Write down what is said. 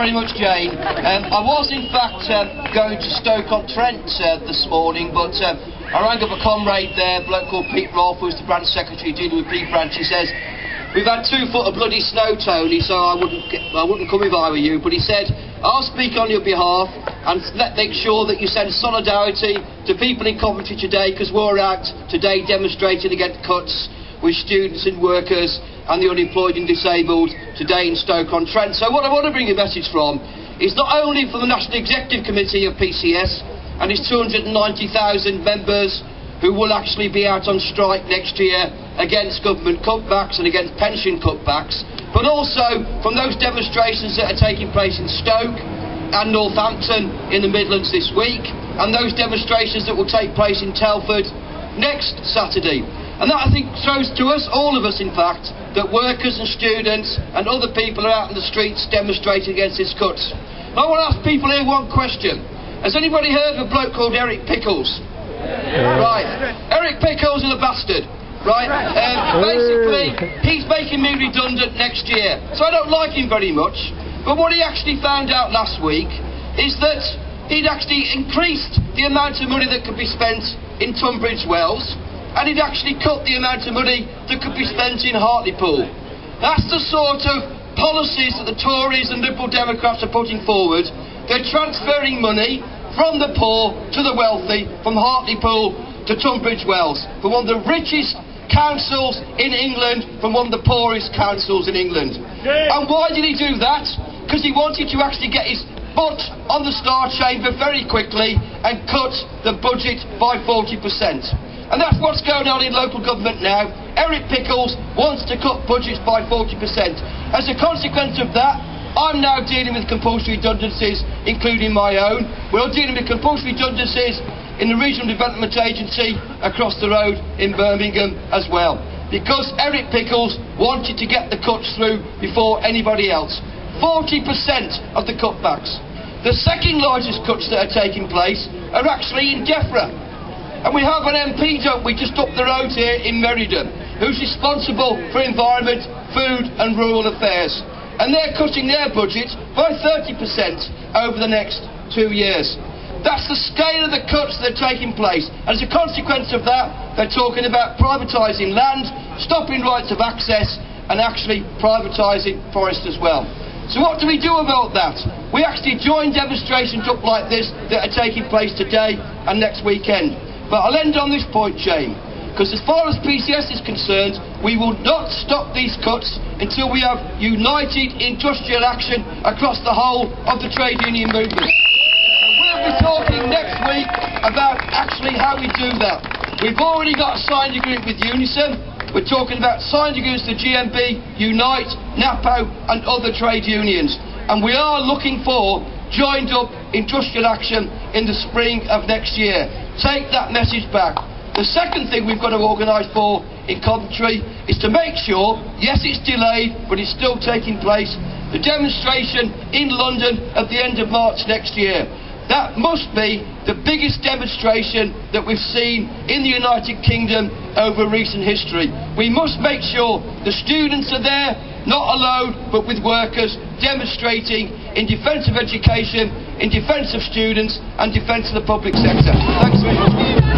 very much, Jane. I was, in fact, going to Stoke-on-Trent this morning, but I rang up a comrade there, a bloke called Pete Rolfe, who's the branch secretary dealing with Pete Branch. He says, "We've had 2 foot of bloody snow, Tony, so I wouldn't come if I were you." But he said, "I'll speak on your behalf and make sure that you send solidarity to people in Coventry today, because we're out today demonstrating against cuts with students and workers and the unemployed and disabled today in Stoke-on-Trent." So what I want to bring a message from is not only for the National Executive Committee of PCS and its 290,000 members who will actually be out on strike next year against government cutbacks and against pension cutbacks, but also from those demonstrations that are taking place in Stoke and Northampton in the Midlands this week, and those demonstrations that will take place in Telford next Saturday. And that, I think, shows to us, all of us in fact, that workers and students and other people are out in the streets demonstrating against these cuts. I want to ask people here one question. Has anybody heard of a bloke called Eric Pickles? Right. Eric Pickles is a bastard. Right. Basically, he's making me redundant next year. So I don't like him very much. But what he actually found out last week is that he'd actually increased the amount of money that could be spent in Tunbridge Wells, and he'd actually cut the amount of money that could be spent in Hartlepool. That's the sort of policies that the Tories and Liberal Democrats are putting forward. They're transferring money from the poor to the wealthy, from Hartlepool to Tunbridge Wells, from one of the richest councils in England, from one of the poorest councils in England. And why did he do that? Because he wanted to actually get his butt on the Star Chamber very quickly and cut the budget by 40%. And that's what's going on in local government now. Eric Pickles wants to cut budgets by 40%. As a consequence of that, I'm now dealing with compulsory redundancies, including my own. We're dealing with compulsory redundancies in the Regional Development Agency across the road in Birmingham as well. Because Eric Pickles wanted to get the cuts through before anybody else. 40% of the cutbacks. The second largest cuts that are taking place are actually in DEFRA. And we have an MP, don't we, just up the road here in Meriden, who's responsible for environment, food and rural affairs. And they're cutting their budget by 30% over the next 2 years. That's the scale of the cuts that are taking place. As a consequence of that, they're talking about privatising land, stopping rights of access, and actually privatising forest as well. So what do we do about that? We actually join demonstrations up like this that are taking place today and next weekend. But I'll end on this point, Jane, because as far as PCS is concerned, we will not stop these cuts until we have united industrial action across the whole of the trade union movement. And we'll be talking next week about actually how we do that. We've already got a signed agreement with Unison. We're talking about signed agreements to GMB, Unite, NAPO and other trade unions. And we are looking for joined up industrial action in the spring of next year. Take that message back. The second thing we've got to organise for in Coventry is to make sure, yes, it's delayed, but it's still taking place, the demonstration in London at the end of March next year. That must be the biggest demonstration that we've seen in the United Kingdom over recent history. We must make sure the students are there, not alone, but with workers, demonstrating in defence of education, in defence of students, and defence of the public sector. Thanks very much.